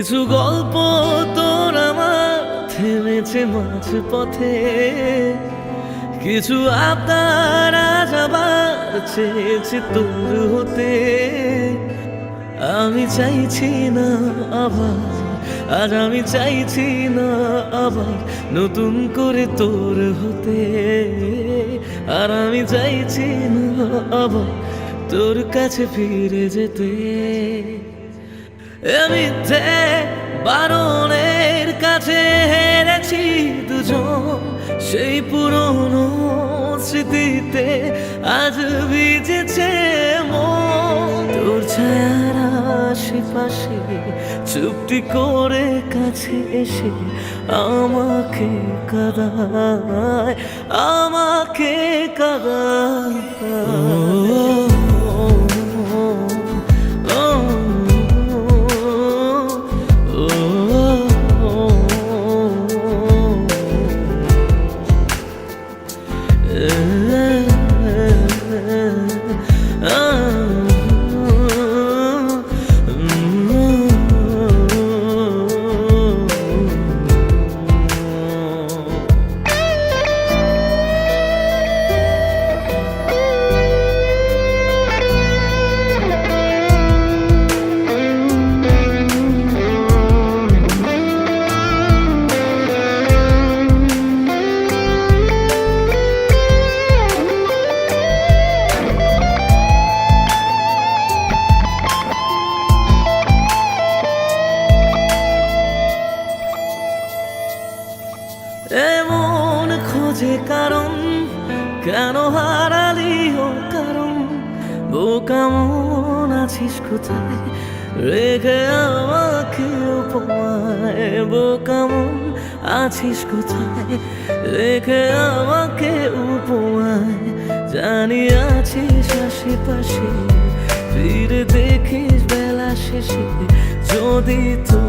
কিছু গল্প তোর আমার থেমেছে মাঝ পথে, কিছু আবদার আজ আবার চেয়েছে তোর হতে। আমি চাইছি না আবার, আজ আমি চাইছি না আবার নতুন করে তোর হতে। আর আমি চাইছি না আবার তোর কাছে ফিরে যেতে। মিথ্যে বারণের কাছে হেরেছি দুজন, সেই পুরনো স্মৃতিতে আজ ভিজেছে মন। তোর ছায়ার আশেপাশে চুপটি করে কাছে এসে আমাকে কাঁদায়, আমাকে কাঁদায়। এমন খোঁজে কারণ, কেন হারালি ও কারণ? বোকা মন আছিস কোথায় রেখে আমাকে উপমায়? বোকা মন আছিস কোথায় রেখে আমাকে উপমায়? জানি আছিস আশেপাশে, ফিরে দেখিস বেলা শেষে যদি তো